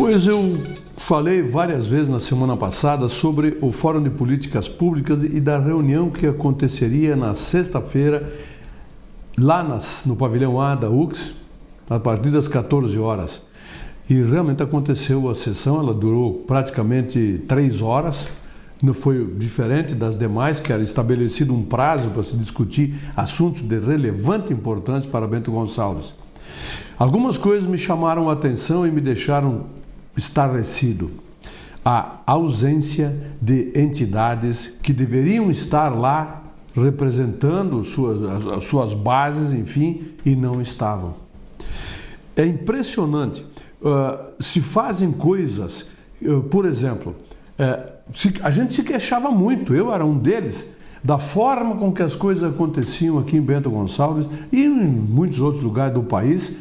Pois eu falei várias vezes na semana passada sobre o Fórum de Políticas Públicas e da reunião que aconteceria na sexta-feira, lá no pavilhão A da UX, a partir das 14 horas. E realmente aconteceu a sessão, ela durou praticamente 3 horas, não foi diferente das demais, que era estabelecido um prazo para se discutir assuntos de relevante importância para Bento Gonçalves. Algumas coisas me chamaram a atenção e me deixaram estarrecido. A ausência de entidades que deveriam estar lá representando as suas bases, enfim, e não estavam. É impressionante. Se fazem coisas, por exemplo, a gente se queixava muito, eu era um deles, da forma com que as coisas aconteciam aqui em Bento Gonçalves e em muitos outros lugares do país,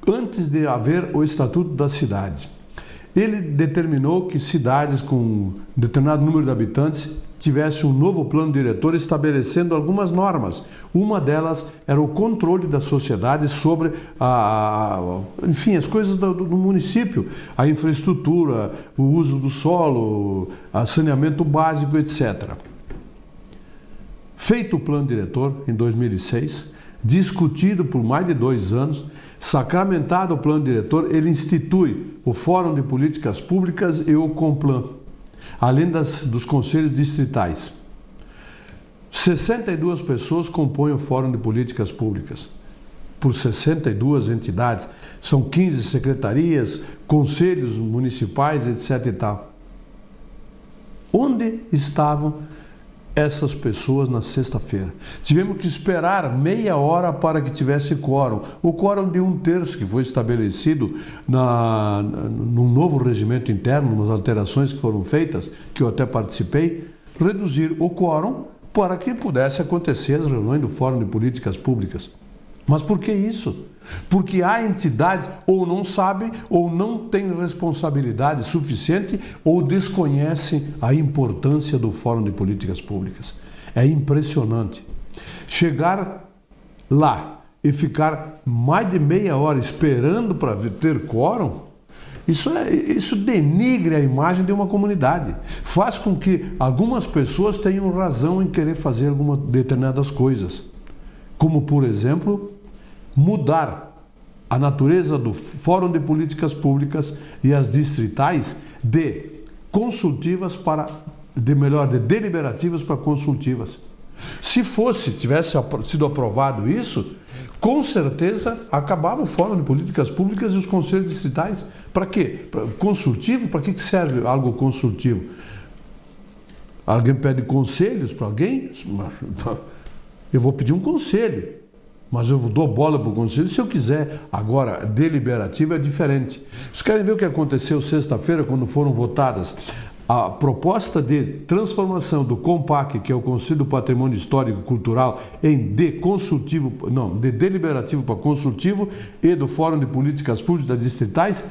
antes de haver o Estatuto da Cidade. Ele determinou que cidades com determinado número de habitantes tivessem um novo plano diretor estabelecendo algumas normas. Uma delas era o controle da sociedade sobre enfim, as coisas do município, a infraestrutura, o uso do solo, o saneamento básico, etc. Feito o plano diretor em 2006, discutido por mais de 2 anos, sacramentado o plano diretor, ele institui o Fórum de Políticas Públicas e o Complan, além dos conselhos distritais. 62 pessoas compõem o Fórum de Políticas Públicas, por 62 entidades, são 15 secretarias, conselhos municipais, etc. e tal. Onde estavam essas pessoas na sexta-feira? Tivemos que esperar meia hora para que tivesse quórum. O quórum de 1/3 que foi estabelecido num novo regimento interno, umas alterações que foram feitas, que eu até participei, reduzir o quórum para que pudesse acontecer as reuniões do Fórum de Políticas Públicas. Mas por que isso? Porque há entidades ou não sabem ou não têm responsabilidade suficiente ou desconhecem a importância do Fórum de Políticas Públicas. É impressionante. Chegar lá e ficar mais de meia hora esperando para ter quórum, isso denigre a imagem de uma comunidade. Faz com que algumas pessoas tenham razão em querer fazer algumas determinadas coisas. Como, por exemplo, mudar a natureza do Fórum de Políticas Públicas e as distritais de consultivas de deliberativas para consultivas. Se tivesse sido aprovado isso, com certeza acabava o Fórum de Políticas Públicas e os conselhos distritais. Para quê? Consultivo? Para que serve algo consultivo? Alguém pede conselhos para alguém? Eu vou pedir um conselho, mas eu dou bola para o conselho se eu quiser. Agora, deliberativo é diferente. Vocês querem ver o que aconteceu sexta-feira, quando foram votadas a proposta de transformação do COMPAC, que é o Conselho do Patrimônio Histórico e Cultural, de deliberativo para consultivo, e do Fórum de Políticas Públicas distritais?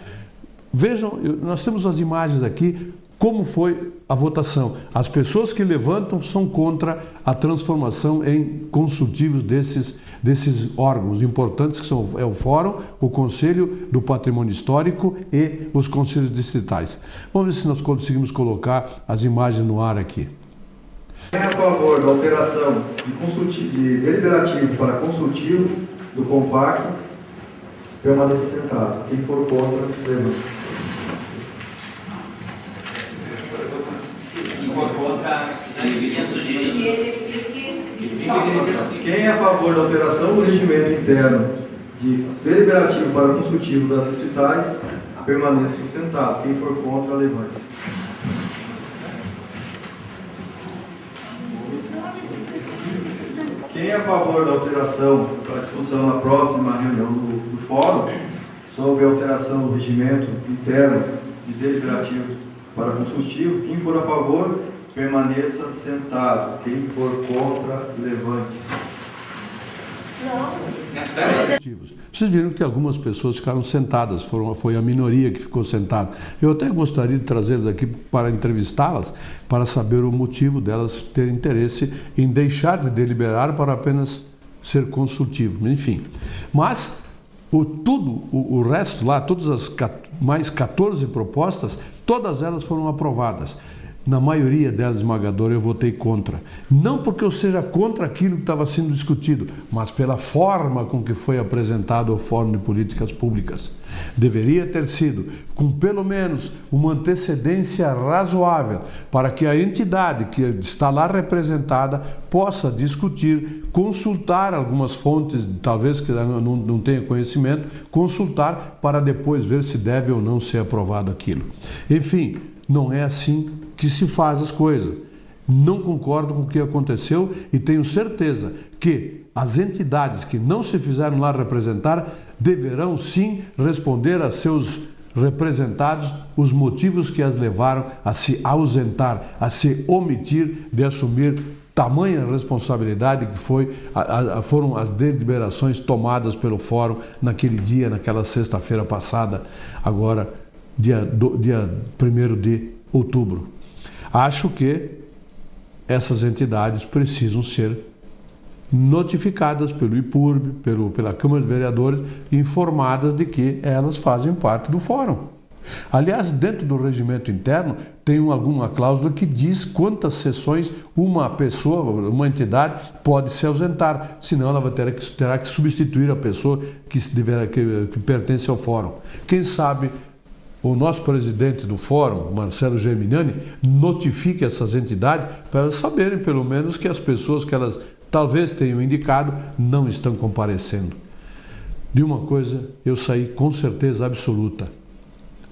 Vejam, nós temos as imagens aqui. Como foi a votação? As pessoas que levantam são contra a transformação em consultivos desses órgãos importantes, que são o Fórum, o Conselho do Patrimônio Histórico e os conselhos distritais. Vamos ver se nós conseguimos colocar as imagens no ar aqui. Quem é a favor da alteração de deliberativo para consultivo do COMPAC, permaneça sentado. Quem for contra, levante. Quem é a favor da alteração do regimento interno de deliberativo para consultivo das distritais, permaneça sentado. Quem for contra, levante-se. Quem é a favor da alteração para discussão na próxima reunião do Fórum sobre a alteração do regimento interno de deliberativo para consultivo? Quem for a favor, permaneça sentado. Quem for contra, levante-se. Vocês viram que algumas pessoas ficaram sentadas, foi a minoria que ficou sentada. Eu até gostaria de trazê-las aqui para entrevistá-las, para saber o motivo delas terem interesse em deixar de deliberar para apenas ser consultivo. Enfim, mas O resto lá, todas as mais 14 propostas, todas elas foram aprovadas. Na maioria delas, esmagadora, eu votei contra. Não porque eu seja contra aquilo que estava sendo discutido, mas pela forma com que foi apresentado ao Fórum de Políticas Públicas. Deveria ter sido com pelo menos uma antecedência razoável para que a entidade que está lá representada possa discutir, consultar algumas fontes, talvez que não tenha conhecimento, consultar para depois ver se deve ou não ser aprovado aquilo. Enfim, não é assim que se faz as coisas. Não concordo com o que aconteceu e tenho certeza que as entidades que não se fizeram lá representar deverão sim responder a seus representados os motivos que as levaram a se ausentar, a se omitir de assumir tamanha responsabilidade que foram as deliberações tomadas pelo Fórum naquele dia, naquela sexta-feira passada, agora dia 1º de outubro. Acho que essas entidades precisam ser notificadas pelo IPURB, pela Câmara de Vereadores, informadas de que elas fazem parte do Fórum. Aliás, dentro do regimento interno, tem alguma cláusula que diz quantas sessões uma pessoa, uma entidade, pode se ausentar, senão ela terá que substituir a pessoa que pertence ao Fórum. Quem sabe o nosso presidente do Fórum, Marcelo Germinani, notifique essas entidades para elas saberem, pelo menos, que as pessoas que elas talvez tenham indicado não estão comparecendo. De uma coisa eu saí com certeza absoluta: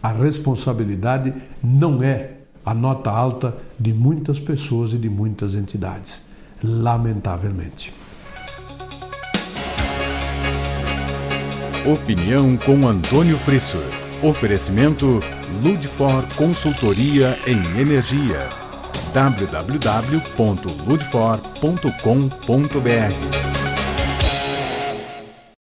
a responsabilidade não é a nota alta de muitas pessoas e de muitas entidades, lamentavelmente. Opinião com Antônio Frissur. Oferecimento Ludfor Consultoria em Energia. www.ludfor.com.br